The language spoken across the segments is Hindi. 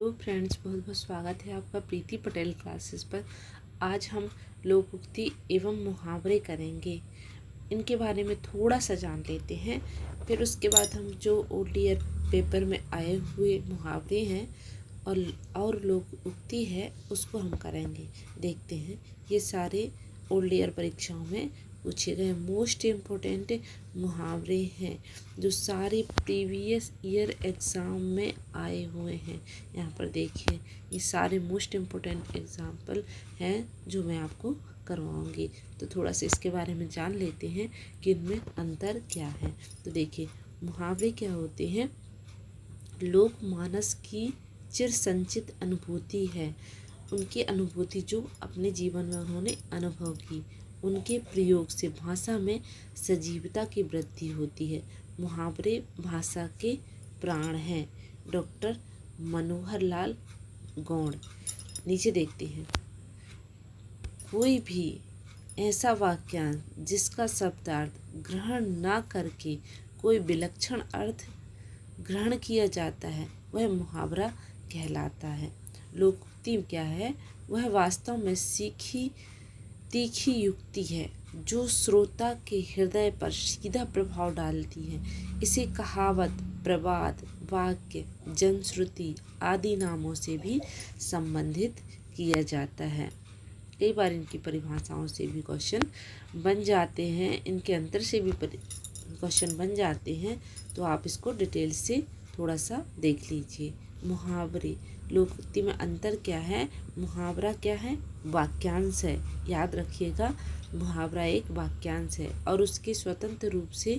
तो फ्रेंड्स, बहुत बहुत स्वागत है आपका प्रीति पटेल क्लासेस पर। आज हम लोकोक्ति एवं मुहावरे करेंगे। इनके बारे में थोड़ा सा जान लेते हैं, फिर उसके बाद हम जो ओडीआर पेपर में आए हुए मुहावरे हैं और लोकोक्ति है उसको हम करेंगे। देखते हैं, ये सारे ओडीआर परीक्षाओं में पूछे गए मोस्ट इम्पोर्टेंट मुहावरे हैं जो सारे प्रीवियस ईयर एग्ज़ाम में आए हुए हैं। यहाँ पर देखिए, ये सारे मोस्ट इम्पोर्टेंट एग्जाम्पल हैं जो मैं आपको करवाऊँगी। तो थोड़ा सा इसके बारे में जान लेते हैं कि इनमें अंतर क्या है। तो देखिए, मुहावरे क्या होते हैं? लोकमानस की चिर संचित अनुभूति है। उनकी अनुभूति जो अपने जीवन में उन्होंने अनुभव की, उनके प्रयोग से भाषा में सजीवता की वृद्धि होती है। मुहावरे भाषा के प्राण हैं। डॉक्टर मनोहर लाल गौड़। नीचे देखते हैं, कोई भी ऐसा वाक्यांश जिसका शब्दार्थ ग्रहण न करके कोई विलक्षण अर्थ ग्रहण किया जाता है वह मुहावरा कहलाता है। लोकोक्ति क्या है? वह वास्तव में सीखी तीखी युक्ति है जो श्रोता के हृदय पर सीधा प्रभाव डालती है। इसे कहावत, प्रवाद, वाक्य, जनश्रुति आदि नामों से भी संबंधित किया जाता है। कई बार इनकी परिभाषाओं से भी क्वेश्चन बन जाते हैं, इनके अंतर से भी क्वेश्चन बन जाते हैं, तो आप इसको डिटेल से थोड़ा सा देख लीजिए। मुहावरे, लोकोक्ति में अंतर क्या है? मुहावरा क्या है? वाक्यांश है। याद रखिएगा, मुहावरा एक वाक्यांश है और उसके स्वतंत्र रूप से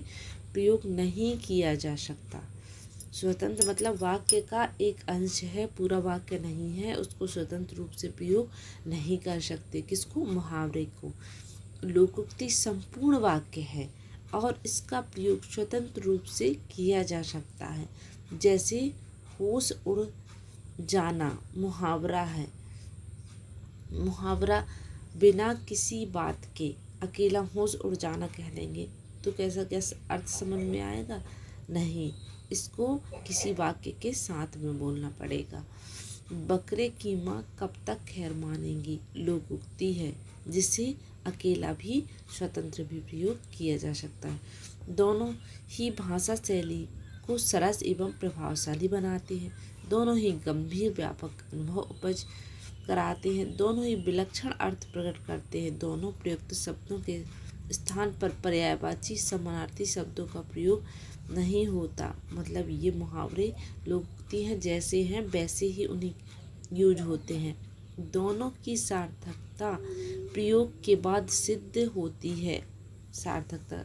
प्रयोग नहीं किया जा सकता। स्वतंत्र मतलब वाक्य का एक अंश है, पूरा वाक्य नहीं है, उसको स्वतंत्र रूप से प्रयोग नहीं कर सकते। किसको? मुहावरे को। लोकोक्ति संपूर्ण वाक्य है और इसका प्रयोग स्वतंत्र रूप से किया जा सकता है। जैसे होश उड़ जाना मुहावरा है। मुहावरा बिना किसी बात के अकेला होश उड़ जाना कह देंगे तो कैसा अर्थ समझ में आएगा? नहीं, इसको किसी वाक्य के साथ में बोलना पड़ेगा। बकरे की माँ कब तक खैर मानेंगी लोकोक्ति है जिसे अकेला भी स्वतंत्र भी प्रयोग किया जा सकता है। दोनों ही भाषा शैली को सरस एवं प्रभावशाली बनाते हैं। दोनों ही गंभीर व्यापक अनुभव उपज कराते हैं। दोनों ही विलक्षण अर्थ प्रकट करते हैं। दोनों प्रयुक्त शब्दों के स्थान पर पर्यायवाची समानार्थी शब्दों का प्रयोग नहीं होता। मतलब ये मुहावरे लोकोक्ति हैं, जैसे हैं वैसे ही उन्हीं यूज होते हैं। दोनों की सार्थकता प्रयोग के बाद सिद्ध होती है। सार्थकता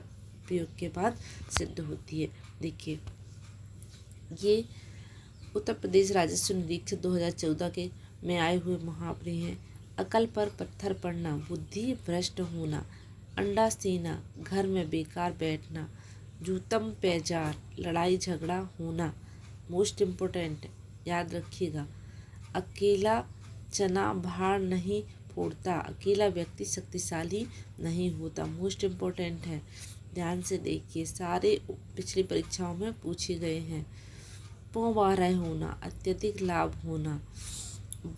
प्रयोग के बाद सिद्ध होती है। देखिए, ये उत्तर प्रदेश राजस्व निरीक्षक 2014 के में आए हुए मुहावरे हैं। अकल पर पत्थर पड़ना, बुद्धि भ्रष्ट होना, अंडा सेना, घर में बेकार बैठना, जूतम पैजार, लड़ाई झगड़ा होना। मोस्ट इम्पोर्टेंट, याद रखिएगा, अकेला चना भार नहीं फोड़ता, अकेला व्यक्ति शक्तिशाली नहीं होता। मोस्ट इम्पोर्टेंट है, ध्यान से देखिए, सारे पिछली परीक्षाओं में पूछे गए हैं। पौवारय होना, अत्यधिक लाभ होना,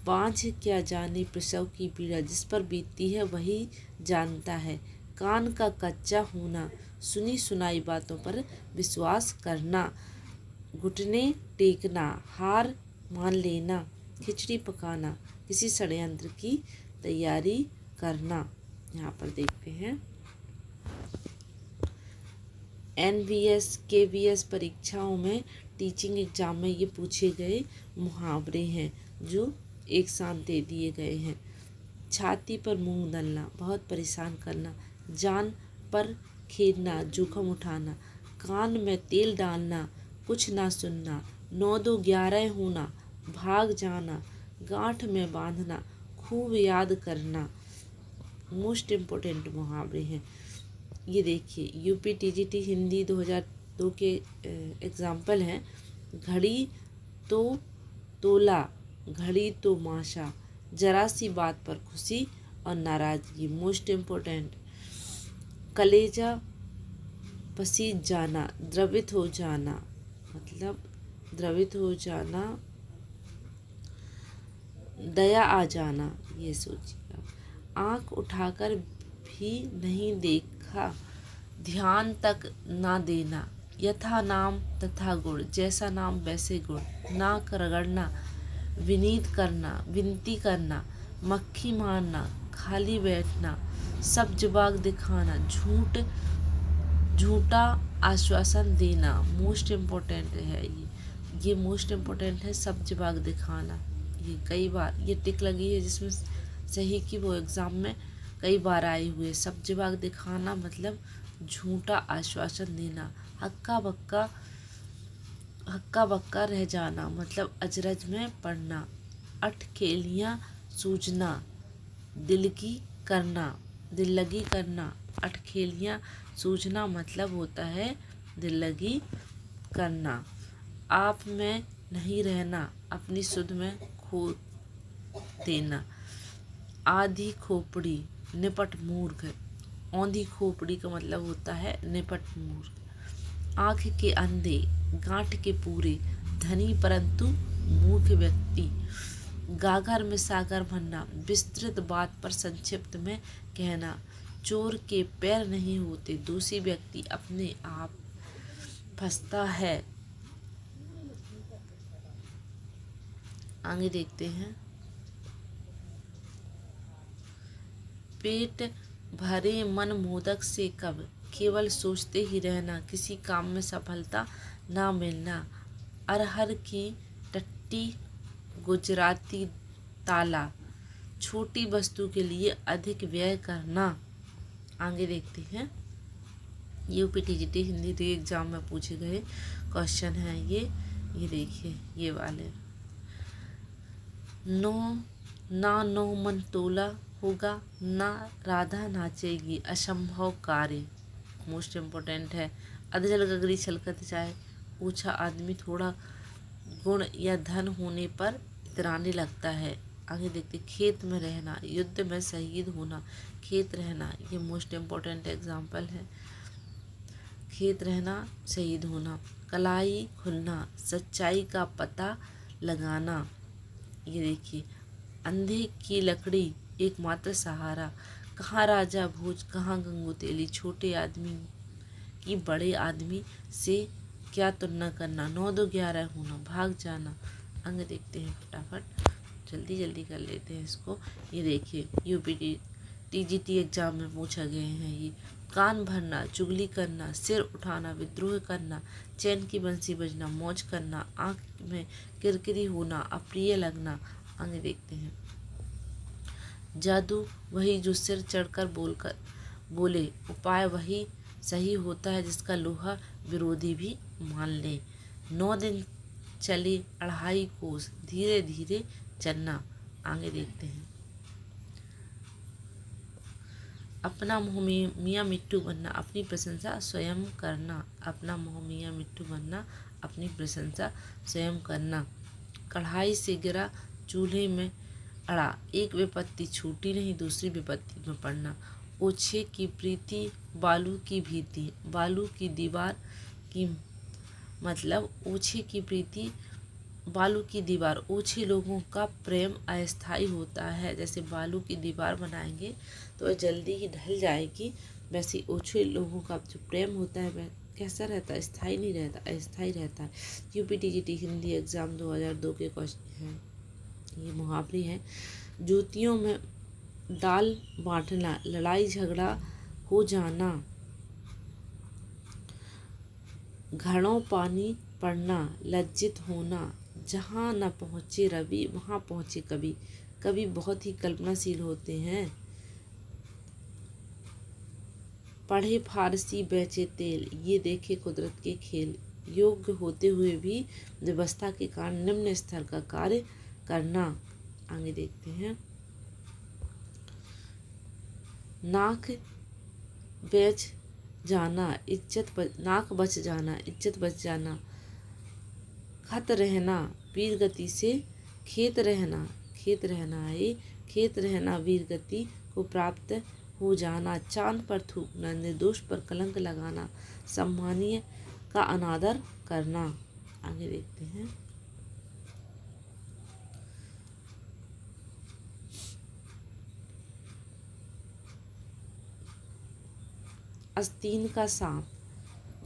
बाँझ क्या जाने प्रसव की पीड़ा, जिस पर बीतती है वही जानता है। कान का कच्चा होना, सुनी सुनाई बातों पर विश्वास करना, घुटने टेकना, हार मान लेना, खिचड़ी पकाना, किसी षड्यंत्र की तैयारी करना। यहाँ पर देखते हैं, NVS KVS परीक्षाओं में टीचिंग एग्जाम में ये पूछे गए मुहावरे हैं जो एक साथ दे दिए गए हैं। छाती पर मूंग दलना, बहुत परेशान करना, जान पर खेदना, जोखम उठाना, कान में तेल डालना, कुछ ना सुनना, 9-2-11 होना, भाग जाना, गांठ में बांधना, खूब याद करना। मोस्ट इम्पोर्टेंट मुहावरे हैं। ये देखिए, UPTGT हिंदी 2002 के एग्जाम्पल हैं। घड़ी तो तोला, घड़ी तो माशा, जरा सी बात पर खुशी और नाराजगी। मोस्ट इम्पोर्टेंट, कलेजा पसीज जाना, द्रवित हो जाना, मतलब द्रवित हो जाना, दया आ जाना, ये सोचिए आप। आँख उठाकर भी नहीं देखा, ध्यान तक ना देना। यथा नाम तथा गुण, जैसा नाम वैसे गुण। नाक रगड़ना, विनीत करना, विनती करना। मक्खी मारना, खाली बैठना। सब जवाब दिखाना, झूठा आश्वासन देना। मोस्ट इम्पोर्टेंट है ये मोस्ट इम्पोर्टेंट है, सब जवाब दिखाना। ये कई बार ये टिक लगी है जिसमें सही की वो एग्ज़ाम में कई बार आई हुई है। सब जवाब दिखाना मतलब झूठा आश्वासन देना। हक्का बक्का रह जाना मतलब अचरज में पड़ना। अटखेलियाँ सूझना, दिल लगी करना। अटखेलियाँ सूझना मतलब होता है दिल लगी करना। आप में नहीं रहना, अपनी सुध में खो देना। आधी खोपड़ी, निपट मूर्ख। औंधी खोपड़ी का मतलब होता है निपट मूर्ख। आँख के अंधे, गांठ के पूरे। धनी परंतु मूर्ख व्यक्ति। गागर में सागर भरना, विस्तृत बात पर संक्षिप्त में कहना। चोर के पैर नहीं होते, दूसरी व्यक्ति अपने आप फंसता है। आगे देखते हैं। पेट भरे मन मोदक से कब, केवल सोचते ही रहना, किसी काम में सफलता ना मिलना। अरहर की टट्टी, गुजराती ताला। छोटी वस्तु के लिए अधिक व्यय करना। आगे देखते हैं। यूपीटीजीटी हिंदी री एग्जाम में पूछे गए क्वेश्चन हैं ये देखिए ये वाले। नो मन तोला होगा, ना राधा नाचेगी, असंभव कार्य। मोस्ट इम्पोर्टेंट है। अधजल गगरी छलकत जाए, ऊंचा आदमी थोड़ा गुण या धन होने पर इतराने लगता है। आगे देखते। खेत में रहना, युद्ध में शहीद होना। खेत रहना ये मोस्ट इम्पोर्टेंट एग्जाम्पल है। खेत रहना, शहीद होना। कलाई खुलना, सच्चाई का पता लगाना। ये देखिए। अंधे की लकड़ी, एकमात्र सहारा। कहाँ राजा भोज, कहाँ गंगू तेली। छोटे आदमी की बड़े आदमी से क्या तुलना करना। 9 2 11 होना, भाग जाना। अंग देखते हैं फटाफट, जल्दी जल्दी कर लेते हैं इसको। ये देखिए यूपी टीजीटी एग्जाम में पूछा गए हैं ये। कान भरना, चुगली करना, सिर उठाना, विद्रोह करना। चैन की बंसी बजना, मौज करना। आँख में किरकिरी होना, अप्रिय लगना। आगे देखते हैं। जादू वही जो सिर चढ़कर बोले, उपाय वही सही होता है जिसका लोहा विरोधी भी मान ले। 9 दिन चले 2.5 कोस, धीरे धीरे चलना। आगे देखते हैं। अपना मुँह मियाँ मिट्टू बनना, अपनी प्रशंसा स्वयं करना। अपना मुँह मियाँ मिट्टू बनना, अपनी प्रशंसा स्वयं करना। कढ़ाई से गिरा, चूल्हे में अड़ा, एक विपत्ति छूटी नहीं, दूसरी विपत्ति में पड़ना। ओछे की प्रीति, बालू की भीति। बालू की दीवार की मतलब ओछे की प्रीति, बालू की दीवार। ओछे लोगों का प्रेम अस्थायी होता है। जैसे बालू की दीवार बनाएंगे तो वह जल्दी ही ढल जाएगी, वैसे ओछे लोगों का जो प्रेम होता है वह कैसा रहता है, स्थायी नहीं रहता, अस्थायी रहता है। यूपीटीजीटी हिंदी एग्जाम 2002 के क्वेश्चन हैं, ये मुहावरे हैं। जूतियों में दाल बांटना, लड़ाई झगड़ा हो जाना। घड़ों पानी पड़ना, लज्जित होना। जहाँ न पहुँचे रवि वहाँ पहुँचे कवि। कवि बहुत ही कल्पनाशील होते हैं। पढ़े फारसी बेचे तेल, ये देखे कुदरत के खेल। योग्य होते हुए भी व्यवस्था के कारण निम्न स्तर का कार्य करना। आगे देखते हैं। नाक बच जाना, इज्जत बच जाना। खत रहना, वीर गति से खेत रहना है। खेत रहना वीर गति को प्राप्त हो जाना। चांद पर थूकना, निर्दोष पर कलंक लगाना। सम्मानीय का अनादर करना। आगे देखते हैं। आस्तीन का सांप,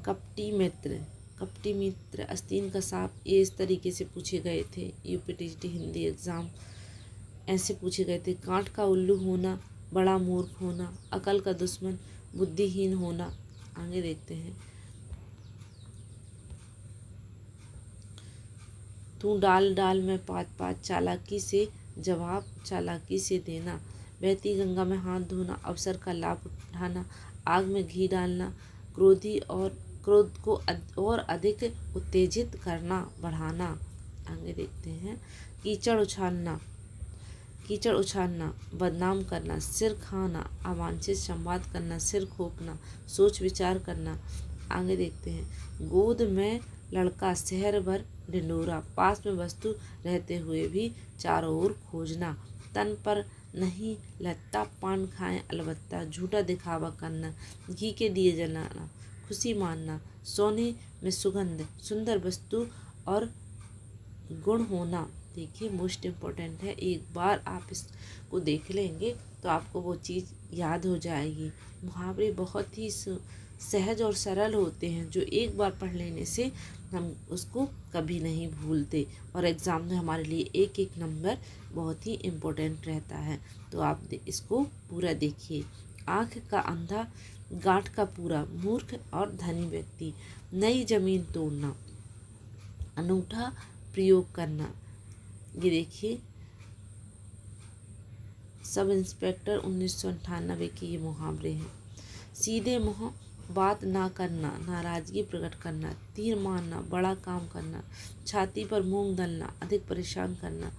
कपटी मित्र, कपटी मित्र, आस्तीन का सांप, ये इस तरीके से पूछे गए थे यूपीटीसीटी हिंदी एग्ज़ाम, ऐसे पूछे गए थे। कांट का उल्लू होना, बड़ा मूर्ख होना, अकल का दुश्मन, बुद्धिहीन होना। आगे देखते हैं। तू डाल डाल में पात पात, चालाकी से जवाब चालाकी से देना, बहती गंगा में हाथ धोना, अवसर का लाभ उठाना, आग में घी डालना, क्रोधी और क्रोध को और अधिक उत्तेजित करना, बढ़ाना। आगे देखते हैं। कीचड़ उछालना, कीचड़ उछालना, बदनाम करना, सिर खाना, अवांछित संवाद करना, सिर खोपना, सोच विचार करना। आगे देखते हैं। गोद में लड़का, शहर भर ढिंढोरा, पास में वस्तु रहते हुए भी चारों ओर खोजना, तन पर नहीं लत्ता, पान खाएं अलबत्ता, झूठा दिखावा करना, घी के दिए जलाना, खुशी मानना, सोने में सुगंध, सुंदर वस्तु और गुण होना। देखिए मोस्ट इम्पोर्टेंट है, एक बार आप इसको देख लेंगे तो आपको वो चीज़ याद हो जाएगी। मुहावरे बहुत ही सहज और सरल होते हैं, जो एक बार पढ़ लेने से हम उसको कभी नहीं भूलते, और एग्ज़ाम में हमारे लिए एक एक नंबर बहुत ही इम्पोर्टेंट रहता है। तो आप इसको पूरा देखिए। आँख का अंधा, गांठ का पूरा, मूर्ख और धनी व्यक्ति, नई जमीन तोड़ना, अनूठा प्रयोग करना। ये देखिए सब इंस्पेक्टर 1998 के ये मुहावरे हैं। सीधे मुँह बात ना करना, नाराजगी प्रकट करना, तीर मारना, बड़ा काम करना, छाती पर मूंग दलना, अधिक परेशान करना,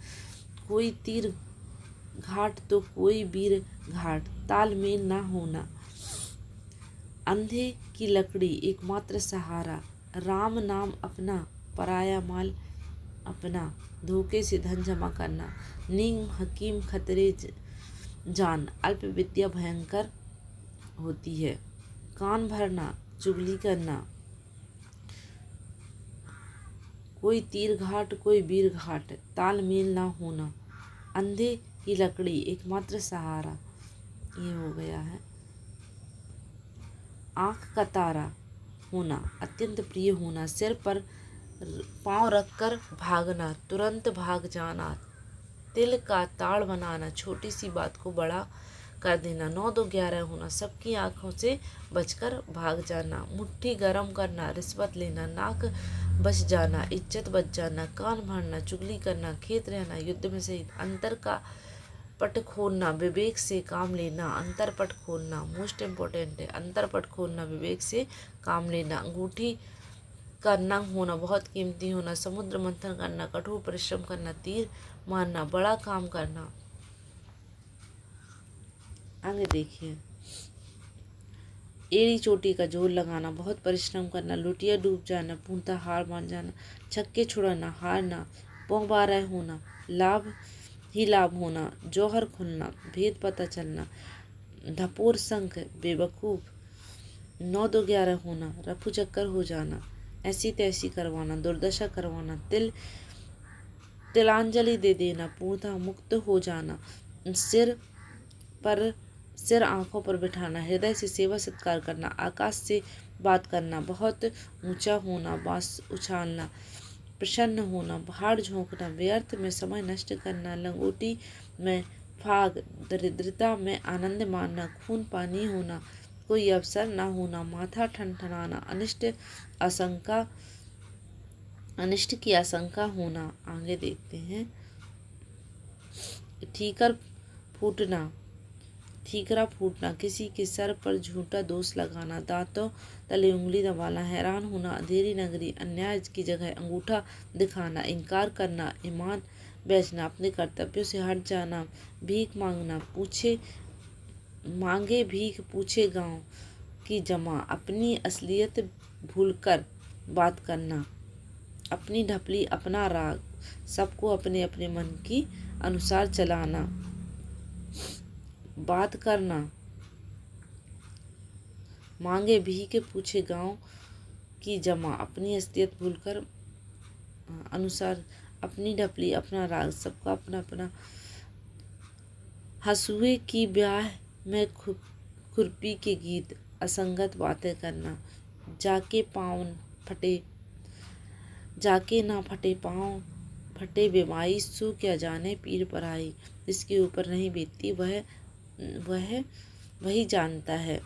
कोई तीर घाट तो कोई वीर घाट, तालमेल ना होना, अंधे की लकड़ी एकमात्र सहारा, राम नाम अपना पराया माल अपना, धोखे से धन जमा करना, नीम हकीम खतरे जान, अल्प विद्या भयंकर होती है, कान भरना, चुगली करना, कोई तीर घाट कोई वीर घाट, तालमेल ना होना, अंधे की लकड़ी एकमात्र सहारा। ये हो गया है। आँख का तारा होना, अत्यंत प्रिय होना, सिर पर पाँव रखकर भागना, तुरंत भाग जाना, तिल का ताड़ बनाना, छोटी सी बात को बड़ा कर देना, 9-2-11 होना, सबकी आंखों से बचकर भाग जाना, मुट्ठी गरम करना, रिश्वत लेना, नाक बच जाना, इज्जत बच जाना, कान भरना, चुगली करना, खेत रहना, युद्ध में शहीद, अंतर का पट खोलना, विवेक से काम लेना, अंतर पट खोलना मोस्ट इम्पोर्टेंट है, अंतर पट खोलना, विवेक से काम लेना, अंगूठी का नंग होना, बहुत कीमती होना, समुद्र मंथन करना, कठोर परिश्रम करना, तीर मारना, बड़ा काम करना। आगे देखिए। एड़ी चोटी का जोर लगाना, बहुत परिश्रम करना, लुटिया डूब जाना, पूर्णतः हार मान जाना, छक्के छुड़ाना, हारना, पौ 12 होना, लाभ ही लाभ होना, जौहर खुलना, भेद पता चलना, धपोर संख बेवकूफ, 9-2-11 होना, रफू चक्कर हो जाना, ऐसी तैसी करवाना, दुर्दशा करवाना, तिलांजलि दे देना, पूर्णतः मुक्त हो जाना, सिर आंखों पर बिठाना, हृदय से सेवा सत्कार करना, आकाश से बात करना, बहुत ऊंचा होना, बांस उछालना, प्रसन्न होना, पहाड़ झोंकना, व्यर्थ में समय नष्ट करना, लंगोटी में फाग, दरिद्रता में आनंद मानना, खून पानी होना, कोई अवसर न होना, माथा ठनठनाना, अनिष्ट की आशंका होना। आगे देखते हैं। ठीकरा फूटना, किसी के सर पर झूठा दोष लगाना, दांतों तले उंगली दबाना, हैरान होना, अंधेरी नगरी, अन्याय की जगह अंगूठा दिखाना, इनकार करना, ईमान बेचना, अपने कर्तव्यों से हट जाना, भीख मांगना, मांगे भीख पूछे गांव की जमा, अपनी असलियत भूलकर बात करना, अपनी ढपली अपना राग, सबको अपने अपने मन की अनुसार चलाना, बात करना, मांगे भीख पूछे गांव की जमा, अपनी असलियत भूलकर अनुसार, अपनी ढपली अपना राग, सबका अपना अपना, हंसुए की ब्याह में खुरपी के गीत, असंगत बातें करना। जाके जाके ना फटे पाँव फटे बेमाई, सो क्या जाने पीर पराई। जिसके ऊपर नहीं बीतती वह वही जानता है।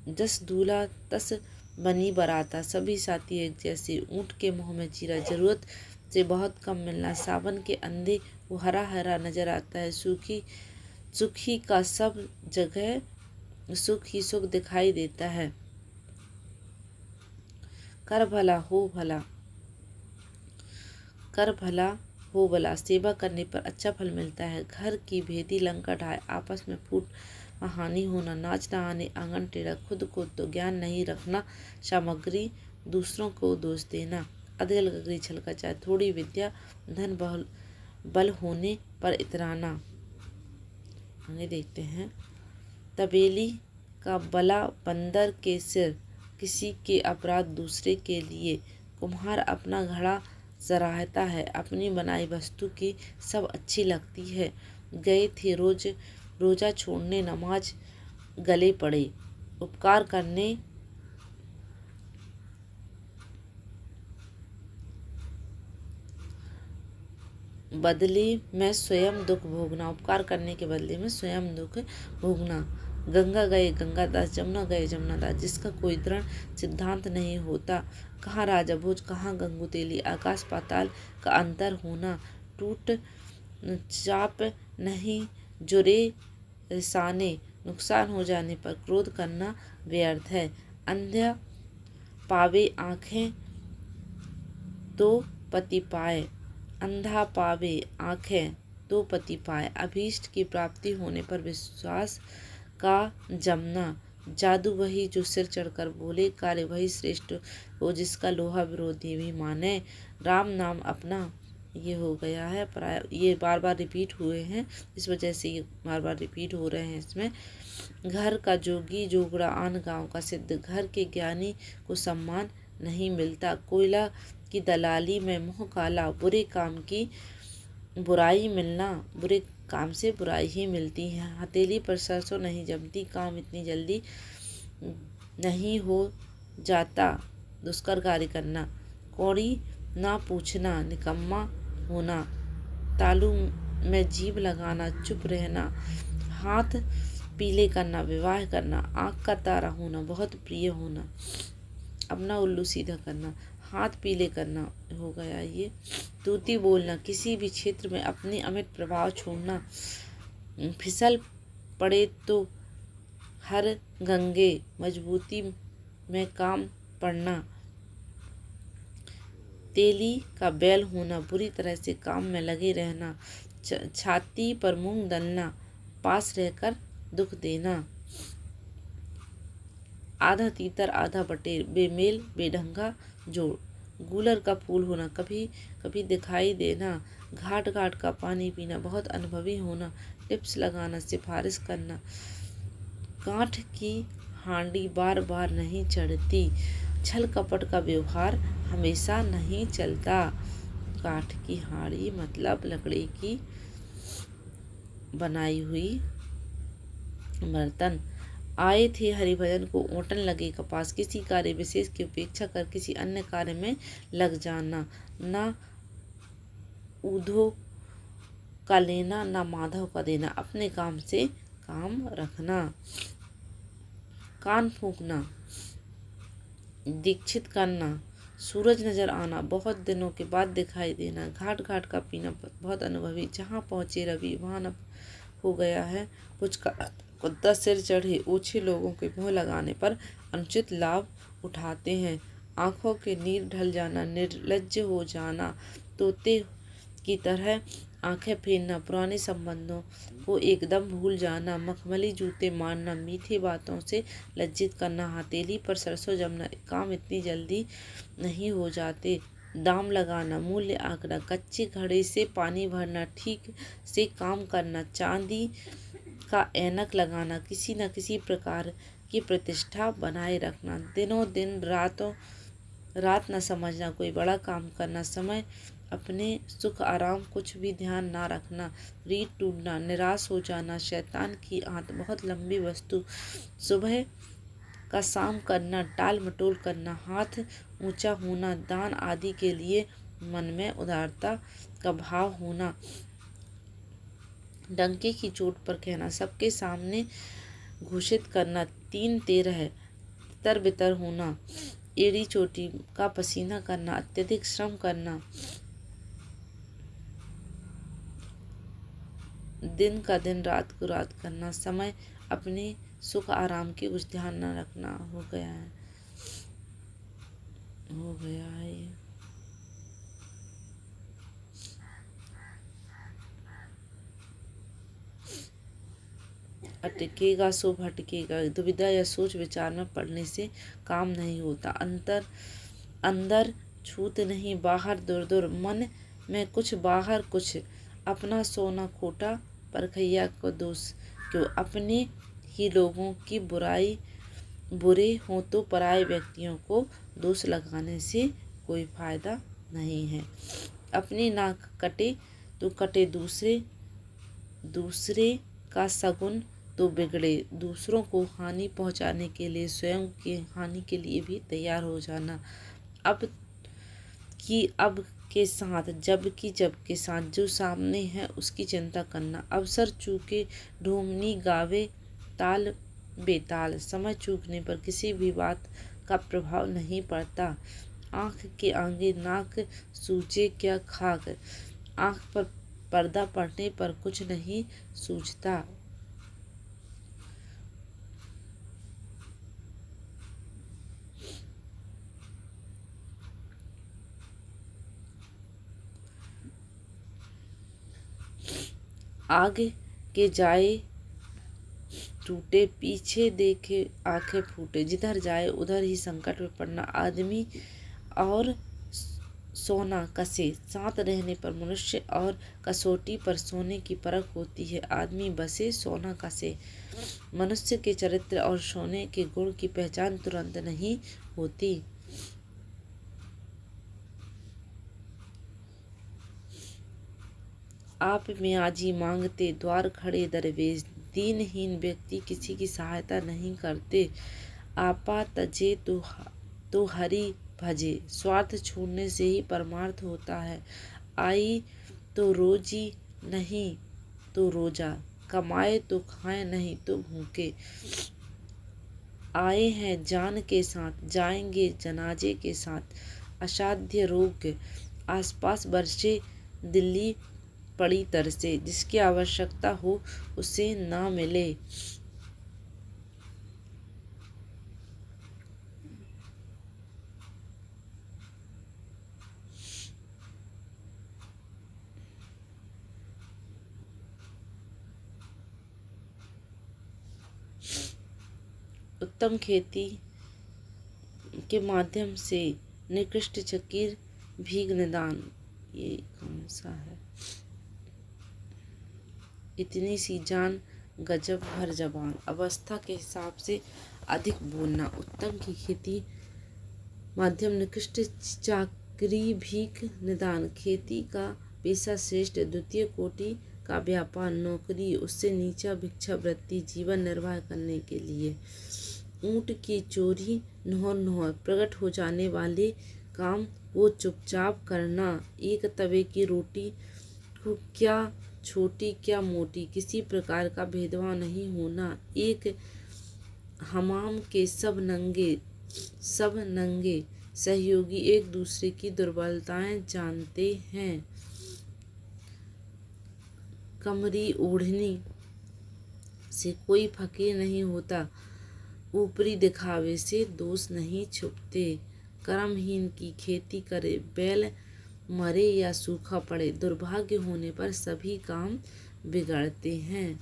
जस दूल्हा तस बनी बराता, सभी साथी एक जैसे, ऊँट के मुँह में जीरा, जरूरत से बहुत कम मिलना। सावन के अंधे वो हरा हरा नजर आता है। सुखी का सब जगह सुख ही सुख दिखाई देता है। कर भला हो भला, सेवा करने पर अच्छा फल मिलता है। घर की भेदी लंका ढाए, आपस में फूट हानि होना। नाच ना आने आंगन टेढ़ा, खुद को तो ज्ञान नहीं रखना। सामग्री दूसरों को दोष देना। अधेल गगरी छलका चाहे, थोड़ी विद्या धन बल होने पर इतराना। आगे देखते हैं। तबेली का बला बंदर के सिर, किसी के अपराध दूसरे के लिए। कुम्हार अपना घड़ा सराहता है, अपनी बनाई वस्तु की सब अच्छी लगती है। गए थे रोजा छोड़ने, नमाज गले पड़े। उपकार करने बदले में स्वयं दुख भोगना। उपकार करने के बदले में स्वयं दुख भोगना। गंगा गए गंगादास, जमुना गए जमुनादास। जिसका कोई दृढ़ सिद्धांत नहीं होता। कहाँ राजा भोज, कहाँ गंगू तेली। आकाश पाताल का अंतर होना। टूट चाप नहीं जुरे रिसाने, नुकसान हो जाने पर क्रोध करना व्यर्थ है। अंधा पावे आँखें तो पति पाए, अंधा पावे आँखें तो पति पाए। अभीष्ट की प्राप्ति होने पर विश्वास का जमना। जादू वही जो सिर चढ़कर बोले, कार्य वही श्रेष्ठ हो जिसका लोहा विरोधी भी माने। राम नाम अपना, ये हो गया है प्राय, ये बार बार रिपीट हुए हैं, इस वजह से ये बार बार रिपीट हो रहे हैं इसमें। घर का जोगी जोगड़ा, आन गाँव का सिद्ध। घर के ज्ञानी को सम्मान नहीं मिलता। कोयला की दलाली में मुँह काला, बुरे काम की बुराई मिलना। बुरे काम से बुराई ही मिलती है। हथेली पर सरसों नहीं जमती, काम इतनी जल्दी नहीं हो जाता। दुष्कर कार्य करना। कौड़ी ना पूछना, निकम्मा होना। तालू में जीभ लगाना, चुप रहना। हाथ पीले करना, विवाह करना। आँख का तारा होना, बहुत प्रिय होना। अपना उल्लू सीधा करना, हाथ पीले करना हो गया ये। तूती बोलना, किसी भी क्षेत्र में अपने अमिट प्रभाव छोड़ना। फिसल पड़े तो हर गंगे, मजबूती में काम पड़ना। तेली का बैल होना, बुरी तरह से काम में लगे रहना। छाती पर मूंग दलना, पास रहकर दुख देना। आधा तीतर आधा बटेर, बेमेल बेढंगा जोड़। गूलर का फूल होना, कभी कभी दिखाई देना। घाट घाट का पानी पीना, बहुत अनुभवी होना। टिप्स लगाना, सिफारिश करना। काठ की हांडी बार बार नहीं चढ़ती। छल कपट का व्यवहार हमेशा नहीं चलता। काठ की हांडी मतलब लकड़ी की बनाई हुई बर्तन। आए थे हरिभजन को, ओटन लगे कपास। किसी कार्य विशेष की उपेक्षा कर किसी अन्य कार्य में लग जाना। ना उधो का लेना, ना माधव का देना। अपने काम से काम रखना। कान फूंकना, दीक्षित करना। सूरज नजर आना, बहुत दिनों के बाद दिखाई देना। घाट घाट का पीना, बहुत अनुभवी। जहाँ पहुँचे रवि वहाँ न हो गया है कुछ का। कुत्ता सिर चढ़े, ओछे लोगों के मुँह लगाने पर अनुचित लाभ उठाते हैं। आँखों के नीर ढल जाना, निर्लज्ज हो जाना। तोते की तरह आंखें फेरना, पुराने संबंधों को एकदम भूल जाना। मखमली जूते मारना, मीठी बातों से लज्जित करना। हथेली पर सरसों जमना, काम इतनी जल्दी नहीं हो जाते। दाम लगाना, मूल्य आंकना। कच्चे घड़े से पानी भरना, ठीक से काम करना। चांदी का ऐनक लगाना, किसी न किसी प्रकार की प्रतिष्ठा बनाए रखना। दिनों दिन रात न समझना, कोई बड़ा काम करना। समय अपने सुख आराम कुछ भी ध्यान ना रखना। रीढ़ टूटना, निराश हो जाना। शैतान की आंत, बहुत लंबी वस्तु। सुबह का साम करना, टाल मटोल करना, हाथ ऊंचा होना, दान आदि के लिए मन में उदारता का भाव होना, डंके की चोट पर कहना, सबके सामने घोषित करना, 3-13 तर बितर होना, एड़ी चोटी का पसीना करना, अत्यधिक श्रम करना, दिन का दिन रात को रात करना, समय अपने सुख आराम की कुछ ध्यान न रखना। हो गया है ये। अटकेगा सो भटकेगा, दुविधा या सोच विचार में पड़ने से काम नहीं होता। अंदर छूत नहीं, बाहर दूर दूर, मन में कुछ बाहर कुछ, अपना सोना खोटा, परखैया को दोष क्यों। अपने ही लोगों की बुरे हों तो पराये व्यक्तियों को दोष लगाने से कोई फायदा नहीं है। अपनी नाक कटे तो कटे दूसरे का सगुन तो बिगड़े। दूसरों को हानि पहुंचाने के लिए स्वयं की हानि के लिए भी तैयार हो जाना। अब के साथ जब के साथ, जो सामने है उसकी चिंता करना। अवसर चूके ढोमनी गावे ताल बेताल, समय चूकने पर किसी भी बात का प्रभाव नहीं पड़ता। आँख के आगे नाक सूझे क्या खाक, आँख पर पर्दा पड़ने पर कुछ नहीं सूझता। आगे के जाए टूटे, पीछे देखे आंखें फूटे। जिधर जाए उधर ही संकट में पड़ना। आदमी और सोना कसे, साथ रहने पर मनुष्य और कसौटी पर सोने की परख होती है। आदमी बसे सोना कसे, मनुष्य के चरित्र और सोने के गुण की पहचान तुरंत नहीं होती। आप मियाजी मांगते द्वार खड़े दरवेश, दीनहीन व्यक्ति किसी की सहायता नहीं करते। आपा तजे तो हरि भजे, स्वार्थ छोड़ने से ही परमार्थ होता है। आई तो रोजी नहीं तो रोजा, कमाए तो खाए नहीं तो भूखे। आए हैं जान के साथ, जाएंगे जनाजे के साथ। असाध्य रोग आसपास बरसे, दिल्ली पड़ी तरसे। जिसकी आवश्यकता हो उसे ना मिले। उत्तम खेती के माध्यम से निकृष्ट चकीर भीग निदान। ये कौन सा है? इतनी सी जान गजब भर जबान, अवस्था के हिसाब से अधिक बोलना। उत्तम की खेती माध्यम निकृष्ट चाकरी भीख निदान। खेती का पेशा श्रेष्ठ, द्वितीय कोटि का व्यापार नौकरी, उससे नीचा भिक्षावृत्ति, जीवन निर्वाह करने के लिए। ऊँट की चोरी नौहर नौहर, प्रकट हो जाने वाले काम वो चुपचाप करना। एक तवे की रोटी को क्या छोटी क्या मोटी, किसी प्रकार का भेदभाव नहीं होना। एक हमाम के सब नंगे सहयोगी एक दूसरे की दुर्बलताएं जानते हैं। कमरी ओढ़नी से कोई फकीर नहीं होता, ऊपरी दिखावे से दोष नहीं छुपते। कर्महीन की खेती करे, बैल मरे या सूखा पड़े, दुर्भाग्य होने पर सभी काम बिगड़ते हैं।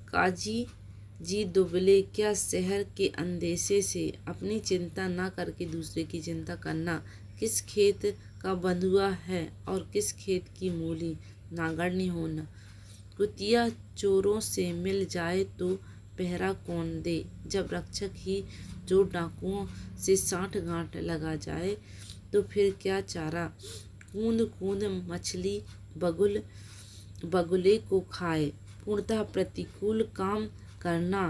काजी जी दुबले क्या शहर के अंदेशे से, अपनी चिंता ना करके दूसरे की चिंता करना। किस खेत का बंधुआ है और किस खेत की मूली, नागण्य होना। कुतिया चोरों से मिल जाए तो पहरा कौन दे, जब रक्षक ही जो डाकुओं से साठ गांठ लगा जाए तो फिर क्या चारा। कूंद कूंद मछली बगुले को खाए, पूर्णतः प्रतिकूल काम करना।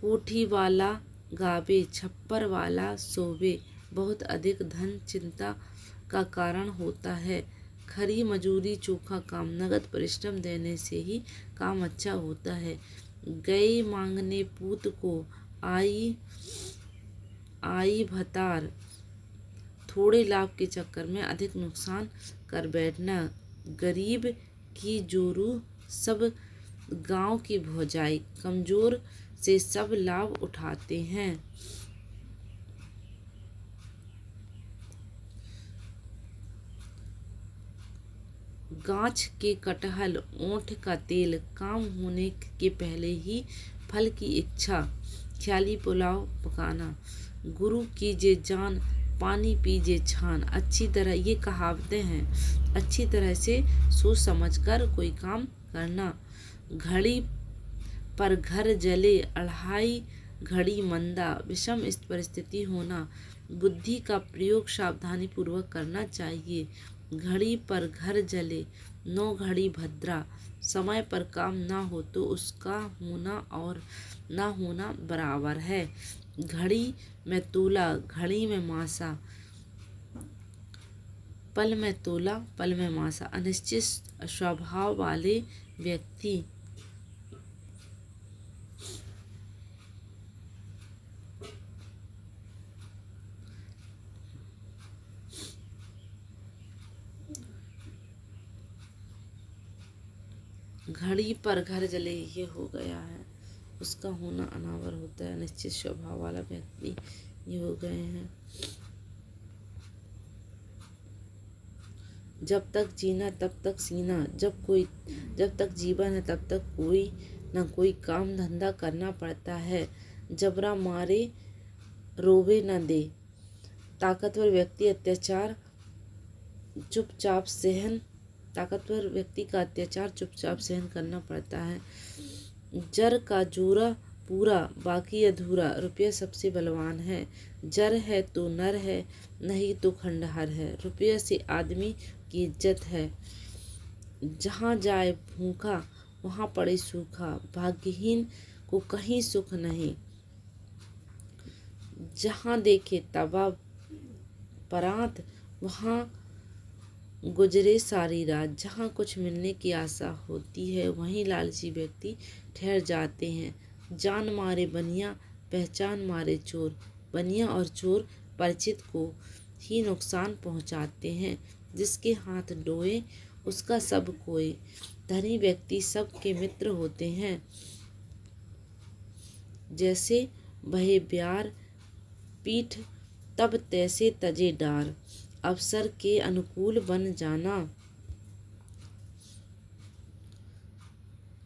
कोठी वाला गावे, छप्पर वाला सोवे, बहुत अधिक धन चिंता का कारण होता है। खरी मजूरी चोखा काम, नगद परिश्रम देने से ही काम अच्छा होता है। गए मांगने पूत को, आई भतार, थोड़े लाभ के चक्कर में अधिक नुकसान कर बैठना। गरीब की जोरू, सब गांव की भौजाई, कमजोर से सब लाभ उठाते हैं। गाछ के कटहल, ओंठ का तेल, काम होने के पहले ही फल की इच्छा, ख्याली पुलाव पकाना। गुरु कीजे जान, पानी पीजे छान। अच्छी तरह, ये कहावतें हैं, अच्छी तरह से सोच समझकर कोई काम करना। घड़ी पर घर जले, अढ़ाई घड़ी मंदा, विषम परिस्थिति होना। बुद्धि का प्रयोग सावधानी पूर्वक करना चाहिए। घड़ी पर घर जले, 9 घड़ी भद्रा, समय पर काम ना हो तो उसका होना और ना होना बराबर है। घड़ी में तोला, घड़ी में मासा, पल में तोला, पल में मासा। अनिश्चित स्वभाव वाले व्यक्ति घड़ी पर घर जले, ये हो गया है, उसका होना अनावर होता है। अनिश्चित स्वभाव वाला व्यक्ति, ये हो गए हैं। जब तक जीना तब तक सीना, जब तक जीवन है तब तक कोई न कोई काम धंधा करना पड़ता है। जबरा मारे रोवे न दे, ताकतवर व्यक्ति अत्याचार चुपचाप सहन ताकतवर व्यक्ति का अत्याचार चुपचाप सहन करना पड़ता है। जर का जोरा पूरा, बाकी अधूरा, रुपया सबसे बलवान है। जर है तो नर है, नहीं तो खंडहर है। रुपया से आदमी की इज्जत है। जहाँ जाए भूखा, वहाँ पड़े सूखा, भाग्यहीन को कहीं सुख नहीं। जहाँ देखे तबा परात, वहाँ गुजरे सारी रात। जहाँ कुछ मिलने की आशा होती है, वहीं लालची व्यक्ति ठहर जाते हैं। जान मारे बनिया, पहचान मारे चोर। बनिया और चोर परिचित को ही नुकसान पहुँचाते हैं। जिसके हाथ डोए, उसका सब कोय। धनी व्यक्ति सबके मित्र होते हैं। जैसे बहे ब्यार, पीठ तब तैसे तजे डार। अवसर के अनुकूल बन जाना।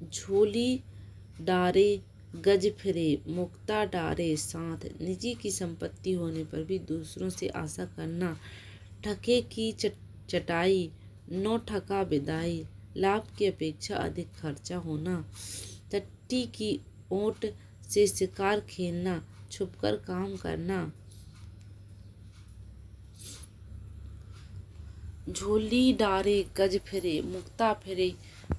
झोली डारे गज फिरे, मुक्ता डारे साथ। निजी की संपत्ति होने पर भी दूसरों से आशा करना। ठके की चटाई, 9 ठका विदाई। लाभ की अपेक्षा अधिक खर्चा होना। टट्टी की ओट से शिकार खेलना, छुपकर काम करना। झोली डारे गज फिरे,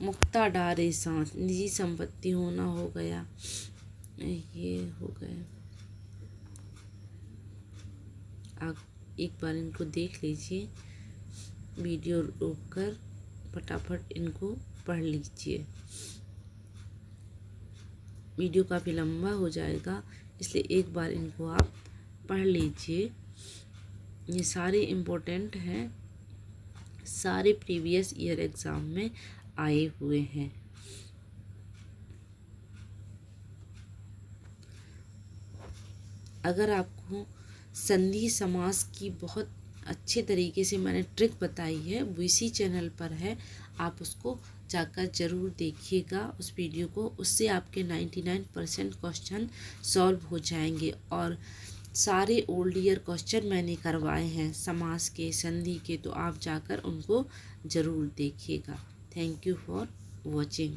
मुक्ता डारे सांस। निजी संपत्ति होना हो गया, ये हो गया। आप एक बार इनको देख लीजिए, वीडियो रोककर फटाफट इनको पढ़ लीजिए। वीडियो काफ़ी लंबा हो जाएगा, इसलिए एक बार इनको आप पढ़ लीजिए। ये सारे इम्पोर्टेंट हैं, सारे प्रीवियस ईयर एग्ज़ाम में आए हुए हैं। अगर आपको संधि समास की बहुत अच्छे तरीके से मैंने ट्रिक बताई है, वो इसी चैनल पर है, आप उसको जाकर ज़रूर देखिएगा उस वीडियो को। उससे आपके 99% क्वेश्चन सॉल्व हो जाएंगे। और सारे ओल्ड ईयर क्वेश्चन मैंने करवाए हैं समास के, संधि के, तो आप जाकर उनको ज़रूर देखिएगा। Thank you for watching.